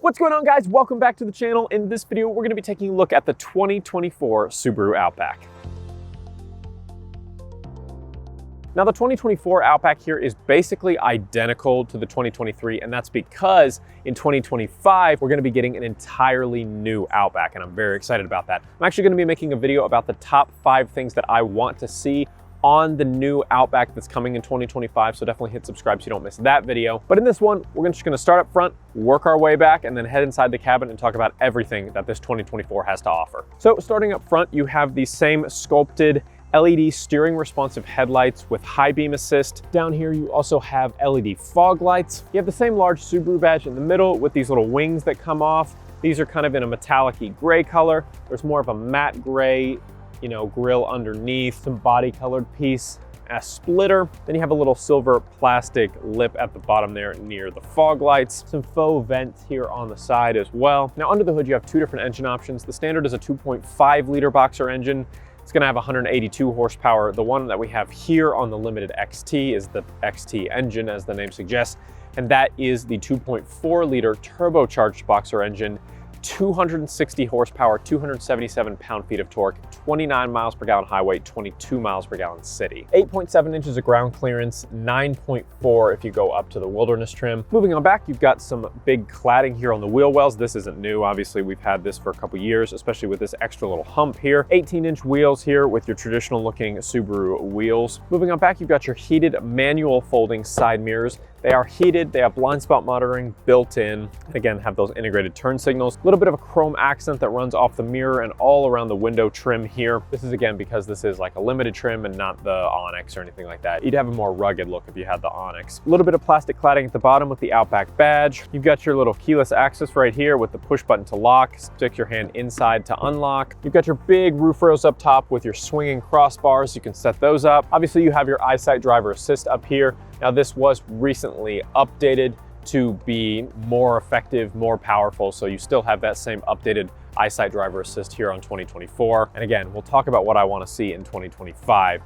What's going on, guys? Welcome back to the channel. In this video, we're going to be taking a look at the 2024 Subaru Outback. Now, the 2024 Outback here is basically identical to the 2023, and that's because in 2025, we're going to be getting an entirely new Outback, and I'm very excited about that. I'm actually going to be making a video about the top 5 things that I want to see on the new Outback that's coming in 2025, so definitely hit subscribe so you don't miss that video. But in this one, we're just gonna start up front, work our way back, and then head inside the cabin and talk about everything that this 2024 has to offer. So starting up front, you have the same sculpted LED steering responsive headlights with high beam assist. Down here, you also have LED fog lights. You have the same large Subaru badge in the middle with these little wings that come off. These are kind of in a metallic-y gray color. There's more of a matte gray grill underneath, some body colored piece, a splitter. Then you have a little silver plastic lip at the bottom there near the fog lights, some faux vents here on the side as well. Now under the hood, you have 2 different engine options. The standard is a 2.5 liter boxer engine. It's gonna have 182 horsepower. The one that we have here on the Limited XT is the XT engine, as the name suggests, and that is the 2.4 liter turbocharged boxer engine. 260 horsepower, 277 pound-feet of torque, 29 miles per gallon highway, 22 miles per gallon city. 8.7 inches of ground clearance, 9.4 if you go up to the wilderness trim. Moving on back, you've got some big cladding here on the wheel wells. This isn't new. Obviously, we've had this for a couple years, especially with this extra little hump here. 18-inch wheels here with your traditional looking Subaru wheels. Moving on back, you've got your heated manual folding side mirrors. They are heated, they have blind spot monitoring built in. Again, have those integrated turn signals. A little bit of a chrome accent that runs off the mirror and all around the window trim here. This is again because this is like a limited trim and not the Onyx or anything like that. You'd have a more rugged look if you had the Onyx. A little bit of plastic cladding at the bottom with the Outback badge. You've got your little keyless access right here with the push button to lock. Stick your hand inside to unlock. You've got your big roof rails up top with your swinging crossbars. You can set those up. Obviously, you have your EyeSight driver assist up here. Now, this was recently updated to be more effective, more powerful, so you still have that same updated EyeSight driver assist here on 2024. And again, we'll talk about what I want to see in 2025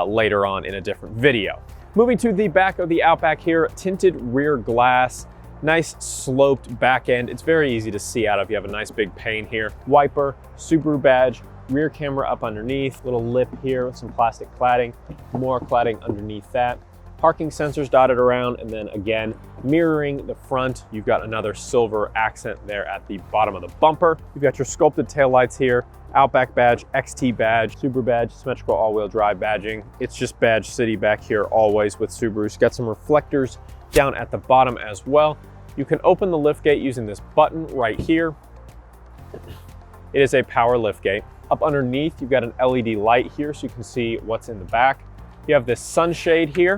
later on in a different video. Moving to the back of the Outback here, tinted rear glass, nice sloped back end. It's very easy to see out of. You have a nice big pane here. Wiper, Subaru badge, rear camera up underneath, little lip here with some plastic cladding, more cladding underneath that. Parking sensors dotted around, and then again, mirroring the front, you've got another silver accent there at the bottom of the bumper. You've got your sculpted taillights here, Outback badge, XT badge, Subaru badge, symmetrical all-wheel drive badging. It's just Badge City back here always with Subarus. Got some reflectors down at the bottom as well. You can open the liftgate using this button right here. It is a power liftgate. Up underneath, you've got an LED light here so you can see what's in the back. You have this sunshade here.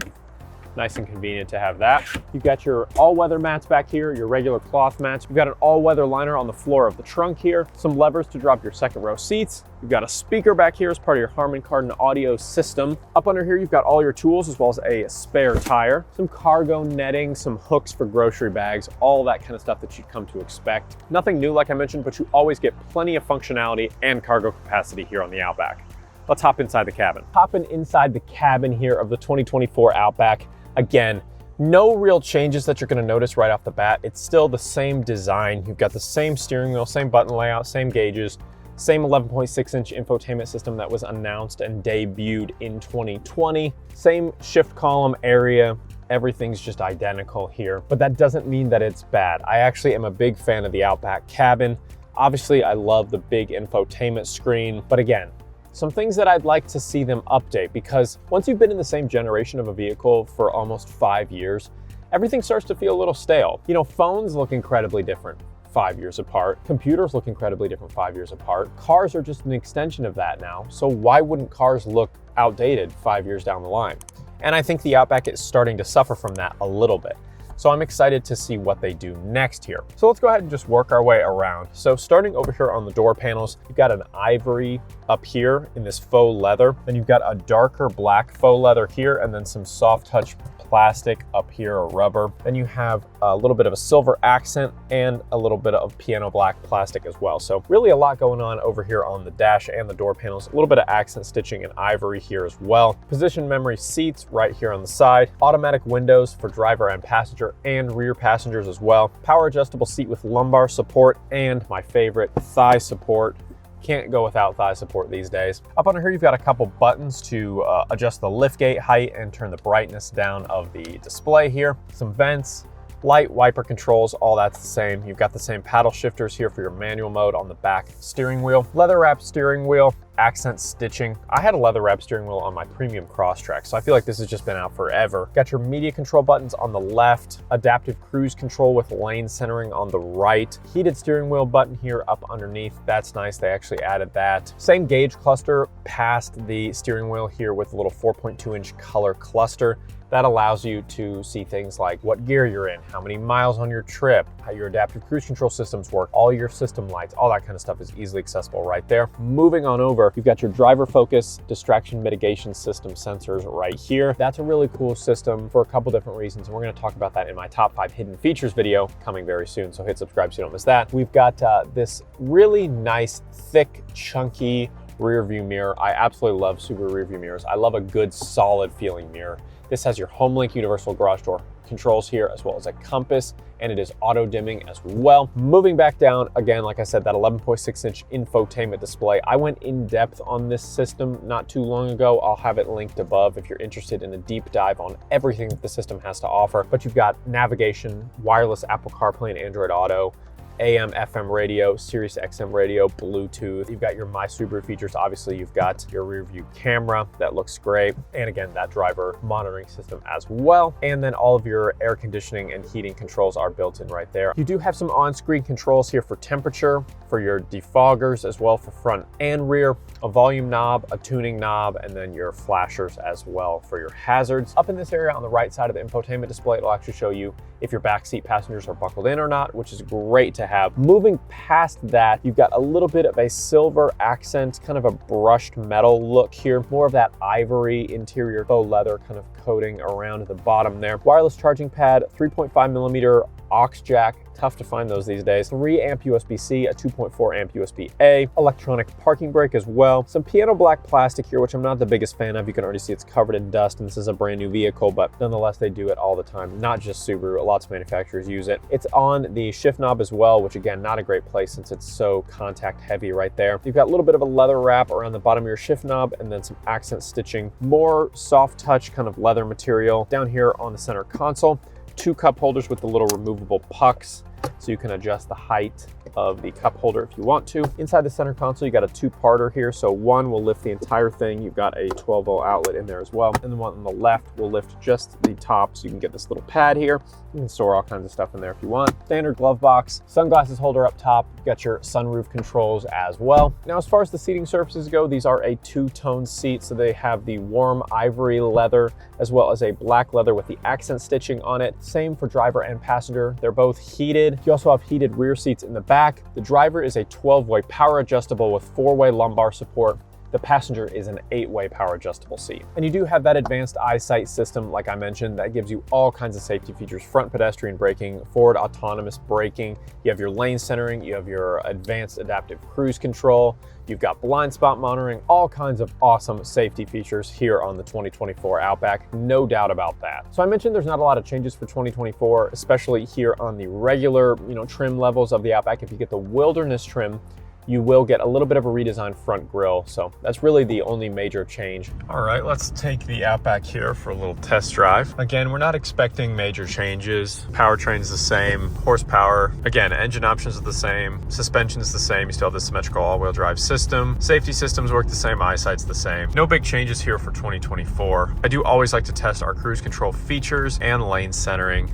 Nice and convenient to have that. You've got your all-weather mats back here, your regular cloth mats. You've got an all-weather liner on the floor of the trunk here, some levers to drop your second row seats. You've got a speaker back here as part of your Harman Kardon audio system. Up under here, you've got all your tools as well as a spare tire, some cargo netting, some hooks for grocery bags, all that kind of stuff that you'd come to expect. Nothing new, like I mentioned, but you always get plenty of functionality and cargo capacity here on the Outback. Let's hop inside the cabin. Hopping inside the cabin here of the 2024 Outback. Again, no real changes that you're going to notice right off the bat. It's still the same design. You've got the same steering wheel, same button layout, same gauges, same 11.6-inch infotainment system that was announced and debuted in 2020. Same shift column area. Everything's just identical here, but that doesn't mean that it's bad. I actually am a big fan of the Outback cabin. Obviously, I love the big infotainment screen, but again, some things that I'd like to see them update, because once you've been in the same generation of a vehicle for almost 5 years, everything starts to feel a little stale. Phones look incredibly different 5 years apart. Computers look incredibly different 5 years apart. Cars are just an extension of that now. So why wouldn't cars look outdated 5 years down the line? And I think the Outback is starting to suffer from that a little bit. So I'm excited to see what they do next here. So let's go ahead and just work our way around. So starting over here on the door panels, you've got an ivory up here in this faux leather. Then you've got a darker black faux leather here, and then some soft touch plastic up here, or rubber. Then you have a little bit of a silver accent and a little bit of piano black plastic as well. So really a lot going on over here on the dash and the door panels. A little bit of accent stitching and ivory here as well. Position memory seats right here on the side. Automatic windows for driver and passenger and rear passengers as well. Power adjustable seat with lumbar support, and my favorite, thigh support. Can't go without thigh support these days. Up under here, you've got a couple buttons to adjust the liftgate height and turn the brightness down of the display here. Some vents, light wiper controls, all that's the same. You've got the same paddle shifters here for your manual mode on the back steering wheel. Leather wrapped steering wheel, accent stitching. I had a leather wrapped steering wheel on my premium Crosstrek, so I feel like this has just been out forever. Got your media control buttons on the left, adaptive cruise control with lane centering on the right, heated steering wheel button here up underneath. That's nice, they actually added that. Same gauge cluster past the steering wheel here with a little 4.2-inch color cluster. That allows you to see things like what gear you're in, how many miles on your trip, how your adaptive cruise control systems work, all your system lights, all that kind of stuff is easily accessible right there. Moving on over, you've got your driver focus distraction mitigation system sensors right here. That's a really cool system for a couple different reasons, and we're going to talk about that in my top 5 hidden features video coming very soon, so hit subscribe so you don't miss that. We've got this really nice, thick, chunky rear view mirror. I absolutely love Subaru rear view mirrors. I love a good, solid feeling mirror. This has your HomeLink universal garage door controls here, as well as a compass, and it is auto dimming as well. Moving back down, again, like I said, that 11.6-inch infotainment display. I went in depth on this system not too long ago. I'll have it linked above if you're interested in a deep dive on everything that the system has to offer. But you've got navigation, wireless Apple CarPlay and Android Auto, AM, FM radio, Sirius XM radio, Bluetooth. You've got your My Subaru features. Obviously, you've got your rear view camera. That looks great. And again, that driver monitoring system as well. And then all of your air conditioning and heating controls are built in right there. You do have some on-screen controls here for temperature, for your defoggers as well for front and rear, a volume knob, a tuning knob, and then your flashers as well for your hazards. Up in this area on the right side of the infotainment display, it'll actually show you if your backseat passengers are buckled in or not, which is great to have. Moving past that, you've got a little bit of a silver accent, kind of a brushed metal look here, more of that ivory interior faux leather kind of coating around the bottom there. Wireless charging pad, 3.5mm aux jack, tough to find those these days. 3 amp USB-C, a 2.4 amp USB-A, electronic parking brake as well. Some piano black plastic here, which I'm not the biggest fan of. You can already see it's covered in dust, and this is a brand new vehicle, but nonetheless, they do it all the time. Not just Subaru, lots of manufacturers use it. It's on the shift knob as well, which again, not a great place since it's so contact heavy right there. You've got a little bit of a leather wrap around the bottom of your shift knob, and then some accent stitching, more soft touch kind of leather material down here on the center console. 2 cup holders with the little removable pucks, so you can adjust the height of the cup holder if you want to. Inside the center console, you got a 2-parter here. So one will lift the entire thing. You've got a 12-volt outlet in there as well. And the one on the left will lift just the top, so you can get this little pad here. You can store all kinds of stuff in there if you want. Standard glove box, sunglasses holder up top. You've got your sunroof controls as well. Now, as far as the seating surfaces go, these are a 2-tone seat. So they have the warm ivory leather as well as a black leather with the accent stitching on it. Same for driver and passenger. They're both heated. You also have heated rear seats in the back. The driver is a 12-way power adjustable with 4-way lumbar support. The passenger is an 8-way power adjustable seat. And you do have that advanced eyesight system, like I mentioned, that gives you all kinds of safety features: front pedestrian braking, forward autonomous braking. You have your lane centering, you have your advanced adaptive cruise control, you've got blind spot monitoring, all kinds of awesome safety features here on the 2024 Outback, no doubt about that. So I mentioned there's not a lot of changes for 2024, especially here on the regular, trim levels of the Outback. If you get the Wilderness trim, you will get a little bit of a redesigned front grille. So that's really the only major change. All right, let's take the Outback here for a little test drive. Again, we're not expecting major changes. Powertrain's the same, horsepower. Again, engine options are the same, suspension's the same. You still have the symmetrical all-wheel drive system. Safety systems work the same, eyesight's the same. No big changes here for 2024. I do always like to test our cruise control features and lane centering.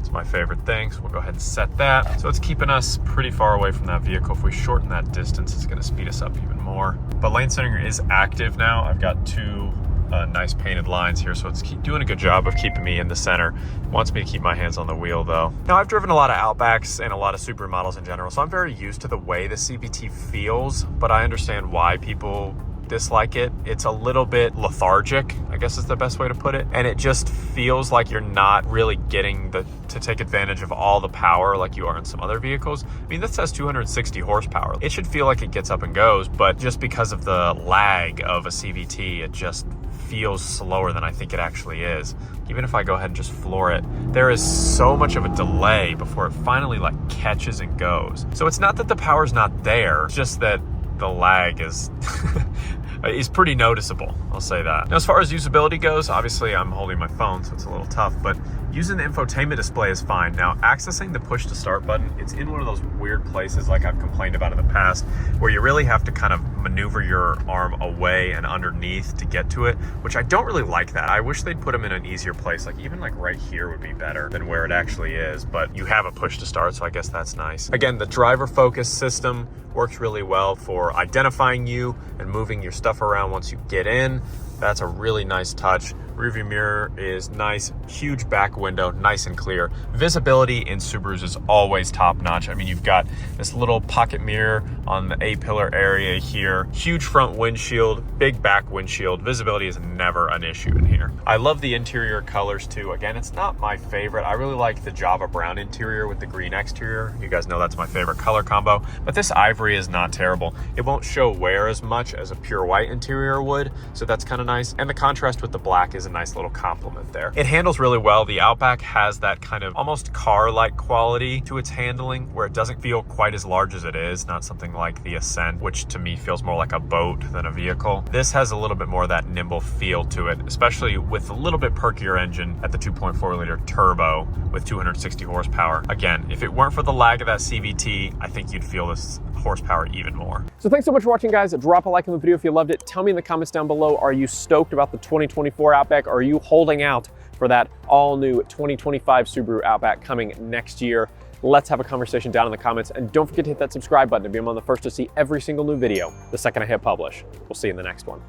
It's my favorite thing, so we'll go ahead and set that. So it's keeping us pretty far away from that vehicle. If we shorten that distance, it's gonna speed us up even more. But lane centering is active now. I've got 2 nice painted lines here, so it's doing a good job of keeping me in the center. It wants me to keep my hands on the wheel though. Now, I've driven a lot of Outbacks and a lot of Subaru models in general, so I'm very used to the way the CVT feels, but I understand why people dislike it. It's a little bit lethargic, I guess is the best way to put it. And it just feels like you're not really getting to take advantage of all the power like you are in some other vehicles. I mean, this has 260 horsepower. It should feel like it gets up and goes, but just because of the lag of a CVT, it just feels slower than I think it actually is. Even if I go ahead and just floor it, there is so much of a delay before it finally like catches and goes. So it's not that the power's not there, it's just that the lag is is pretty noticeable, I'll say that. Now, as far as usability goes, obviously I'm holding my phone, so it's a little tough, but using the infotainment display is fine. Now, accessing the push to start button, it's in one of those weird places like I've complained about in the past, where you really have to kind of maneuver your arm away and underneath to get to it, which I don't really like that. I wish they'd put them in an easier place, like even like right here would be better than where it actually is, but you have a push to start, so I guess that's nice. Again, the driver focus system works really well for identifying you and moving your stuff around once you get in. That's a really nice touch. Rearview mirror is nice, huge back window, nice and clear. Visibility in Subarus is always top notch. I mean, you've got this little pocket mirror on the A-pillar area here, huge front windshield, big back windshield. Visibility is never an issue in here. I love the interior colors too. Again, it's not my favorite. I really like the Java brown interior with the green exterior. You guys know that's my favorite color combo, but this ivory is not terrible. It won't show wear as much as a pure white interior would, so that's kind of nice. And the contrast with the black is a nice little compliment there. It handles really well. The Outback has that kind of almost car-like quality to its handling, where it doesn't feel quite as large as it is, not something like the Ascent, which to me feels more like a boat than a vehicle. This has a little bit more of that nimble feel to it, especially with a little bit perkier engine at the 2.4 liter turbo with 260 horsepower. Again, if it weren't for the lag of that CVT, I think you'd feel this horsepower even more. So thanks so much for watching, guys. Drop a like on the video if you loved it. Tell me in the comments down below, are you stoked about the 2024 Outback? Or are you holding out for that all-new 2025 Subaru Outback coming next year? Let's have a conversation down in the comments, and don't forget to hit that subscribe button to be among the first to see every single new video the second I hit publish. We'll see you in the next one.